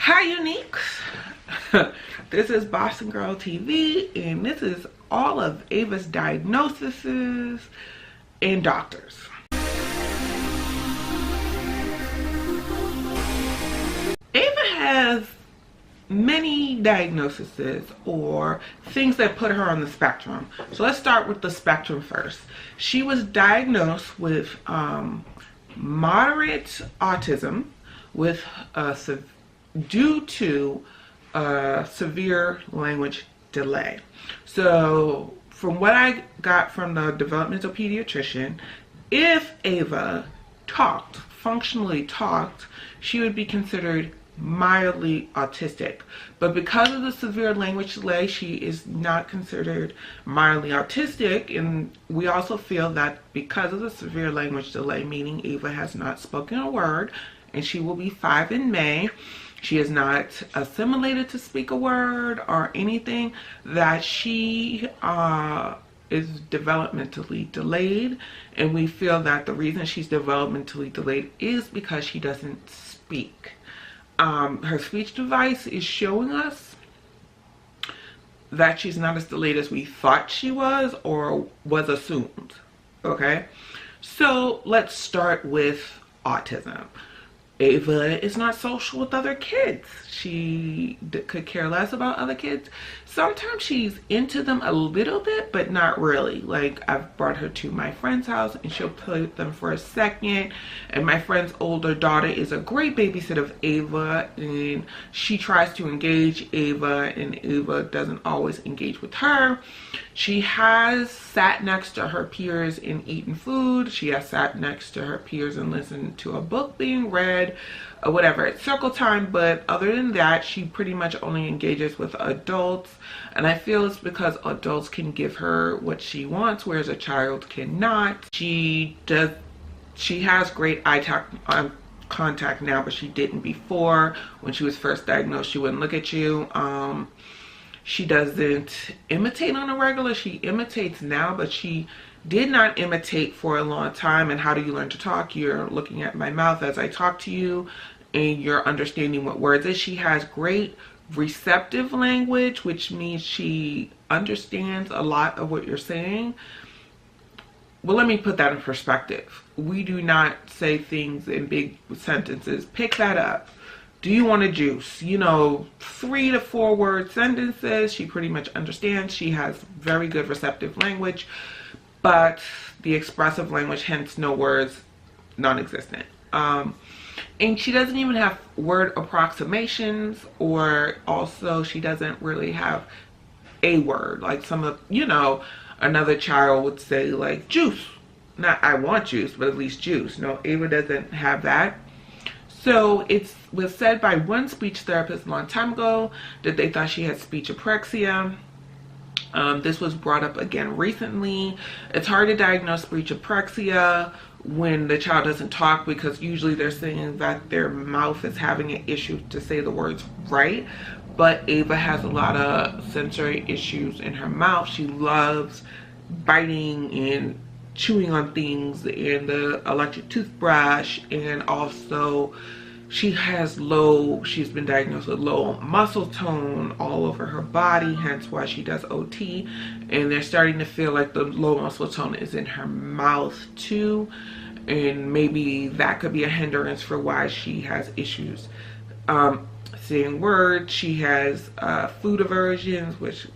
Hi Uniques. This is Boston Girl TV, and this is all of Ava's diagnoses and doctors. Ava has many diagnoses or things that put her on the spectrum. So let's start with the spectrum first. She was diagnosed with moderate autism with due to severe language delay. So from what I got from the developmental pediatrician, if Ava functionally talked, she would be considered mildly autistic. But because of the severe language delay, she is not considered mildly autistic. And we also feel that because of the severe language delay, meaning Ava has not spoken a word, and she will be 5 in May, she is not assimilated to speak a word or anything, that she is developmentally delayed. And we feel that the reason she's developmentally delayed is because she doesn't speak. Her speech device is showing us that she's not as delayed as we thought she was or was assumed. Okay, so let's start with autism. Ava is not social with other kids. She could care less about other kids. Sometimes she's into them a little bit, but not really. Like, I've brought her to my friend's house and she'll play with them for a second. And my friend's older daughter is a great babysitter of Ava, and she tries to engage Ava, and Ava doesn't always engage with her. She has sat next to her peers and eaten food. She has sat next to her peers and listened to a book being read, or whatever, at circle time. But other than that, she pretty much only engages with adults. And I feel it's because adults can give her what she wants, whereas a child cannot. She has great eye contact now, but she didn't before. When she was first diagnosed, she wouldn't look at you. She doesn't imitate on a regular. She imitates now, but she did not imitate for a long time. And how do you learn to talk? You're looking at my mouth as I talk to you, and you're understanding what words is. She has great receptive language, which means she understands a lot of what you're saying. Well, let me put that in perspective. We do not say things in big sentences. Pick that up. Do you want a juice? 3 to 4 word sentences. She pretty much understands. She has very good receptive language, but the expressive language, hence no words, non-existent. And she doesn't even have word approximations, or also she doesn't really have a word. Like some of, another child would say like juice. Not I want juice, but at least juice. No, Ava doesn't have that. So it was said by one speech therapist a long time ago that they thought she had speech apraxia. This was brought up again recently. It's hard to diagnose speech apraxia when the child doesn't talk, because usually they're saying that their mouth is having an issue to say the words right. But Ava has a lot of sensory issues in her mouth. She loves biting and chewing on things, and the electric toothbrush, and also she's been diagnosed with low muscle tone all over her body, hence why she does OT. And they're starting to feel like the low muscle tone is in her mouth too, and maybe that could be a hindrance for why she has issues saying words. She has food aversions, which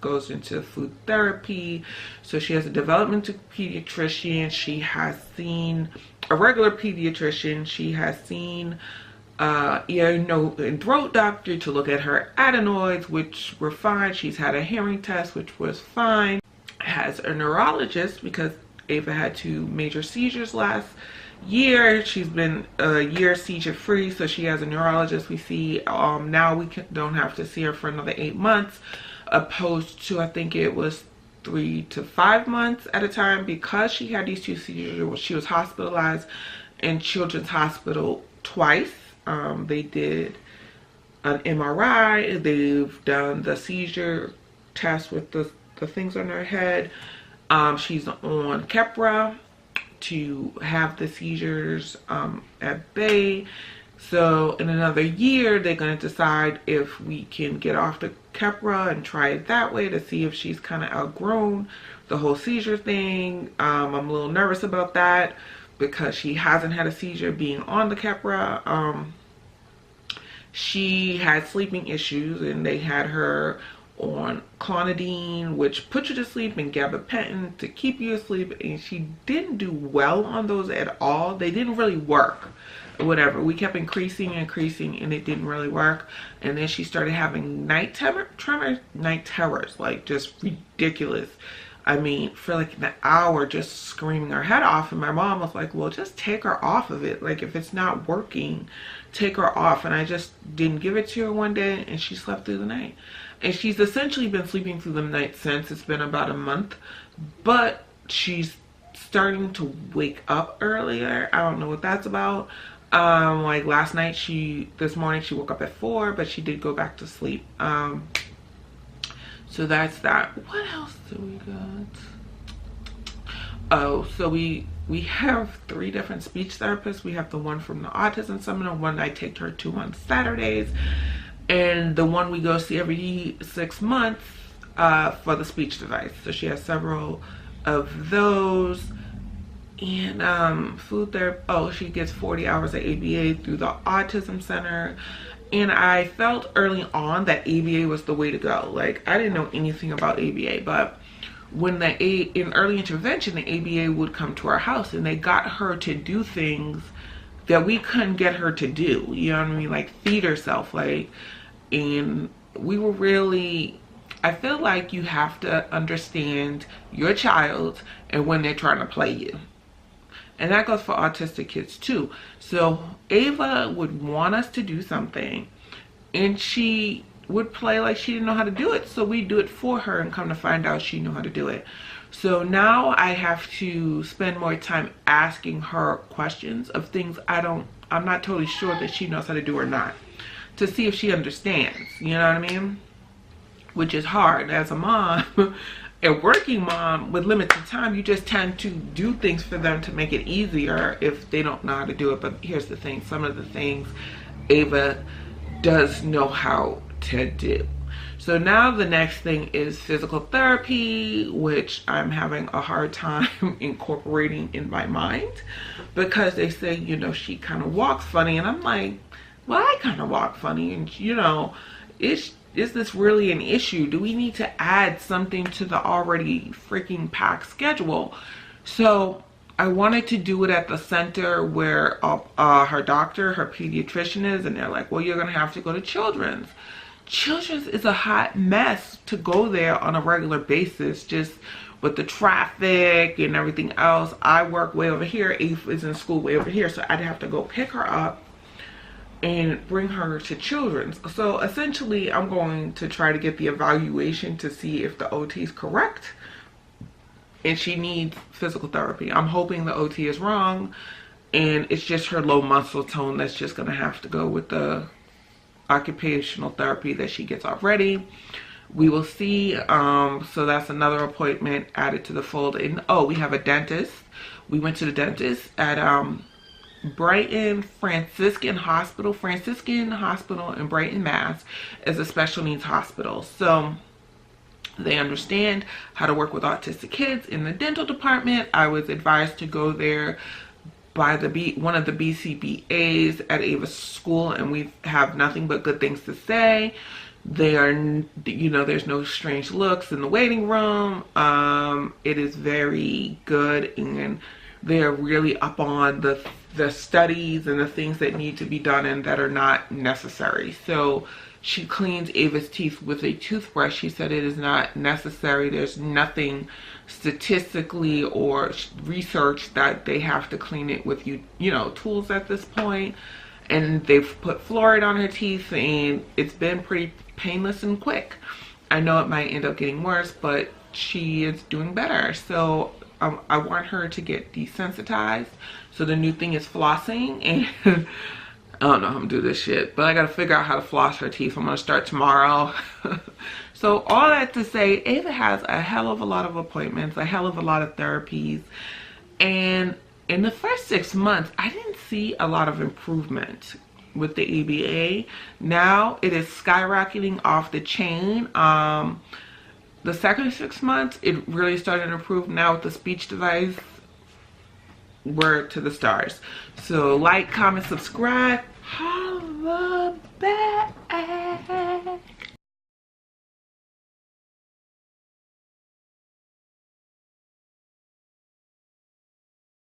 goes into food therapy. So she has a developmental pediatrician. She has seen a regular pediatrician. She has seen ear, nose, and throat doctor to look at her adenoids, which were fine. She's had a hearing test, which was fine. Has a neurologist because Ava had 2 major seizures last year. She's been a year seizure free, so she has a neurologist. We see now we don't have to see her for another 8 months, opposed to I think it was 3 to 5 months at a time, because she had these 2 seizures. She was hospitalized in Children's Hospital twice. They did an MRI. They've done the seizure test with the things on her head. She's on Keppra to have the seizures at bay. So in another year, they're going to decide if we can get off the Keppra and try it that way to see if she's kind of outgrown the whole seizure thing. I'm a little nervous about that because she hasn't had a seizure being on the Keppra. She had sleeping issues, and they had her on clonidine, which puts you to sleep, and gabapentin to keep you asleep, and she didn't do well on those at all. They didn't really work. Whatever, we kept increasing and it didn't really work. And then she started having night terrors, like just ridiculous. I mean, for like an hour, just screaming her head off. And my mom was like, well, just take her off of it. Like, if it's not working, take her off. And I just didn't give it to her one day, and she slept through the night. And she's essentially been sleeping through the night since. It's been about a month, but she's starting to wake up earlier. I don't know what that's about. Like last night, this morning she woke up at 4, but she did go back to sleep. So that's that. What else do we got? Oh, so we have 3 different speech therapists. We have the one from the autism seminar, one I take her to on Saturdays, and the one we go see every 6 months for the speech device. So she has several of those. And food therapy, oh, she gets 40 hours of ABA through the autism center. And I felt early on that ABA was the way to go. Like, I didn't know anything about ABA, but when in early intervention, the ABA would come to our house, and they got her to do things that we couldn't get her to do. You know what I mean? Like, feed herself, like, and we were really, I feel like you have to understand your child and when they're trying to play you. And that goes for autistic kids too. So Ava would want us to do something, and she would play like she didn't know how to do it. So we do it for her, and come to find out she knew how to do it. So now I have to spend more time asking her questions of things I'm not totally sure that she knows how to do or not, to see if she understands, you know what I mean? Which is hard as a mom. A working mom with limited time, you just tend to do things for them to make it easier if they don't know how to do it. But here's the thing, some of the things Ava does know how to do. So now the next thing is physical therapy, which I'm having a hard time incorporating in my mind, because they say, you know, she kind of walks funny, and I'm like, well, I kind of walk funny, and you know, is this really an issue? Do we need to add something to the already freaking packed schedule? So I wanted to do it at the center where her doctor, her pediatrician is, and they're like, well, you're gonna have to go to Children's. Children's is a hot mess to go there on a regular basis, just with the traffic and everything else. I work way over here, Eve is in school way over here, so I'd have to go pick her up and bring her to Children's. So essentially, I'm going to try to get the evaluation to see if the OT is correct and she needs physical therapy. I'm hoping the OT is wrong, and it's just her low muscle tone that's just going to have to go with the occupational therapy that she gets already. We will see. So that's another appointment added to the fold. And oh, we have a dentist. We went to the dentist at Brighton Franciscan Hospital in Brighton, Mass. Is a special needs hospital, so they understand how to work with autistic kids. In the dental department, I was advised to go there by one of the BCBAs at Ava'S school, and we have nothing but good things to say. They are, you know, there's no strange looks in the waiting room. It is very good, and they're really up on the studies and the things that need to be done and that are not necessary. So she cleans Ava's teeth with a toothbrush. She said it is not necessary. There's nothing statistically or research that they have to clean it with you know, tools at this point. And they've put fluoride on her teeth, and it's been pretty painless and quick. I know it might end up getting worse, but she is doing better. So I want her to get desensitized. So the new thing is flossing, and I don't know how I'm gonna do this shit, but I gotta figure out how to floss her teeth. I'm gonna start tomorrow. So all that to say, Ava has a hell of a lot of appointments, a hell of a lot of therapies, and in the first 6 months, I didn't see a lot of improvement. with the EBA. Now it is skyrocketing off the chain. The second 6 months, it really started to improve. Now with the speech device, word to the stars. So like, comment, subscribe. Holla back.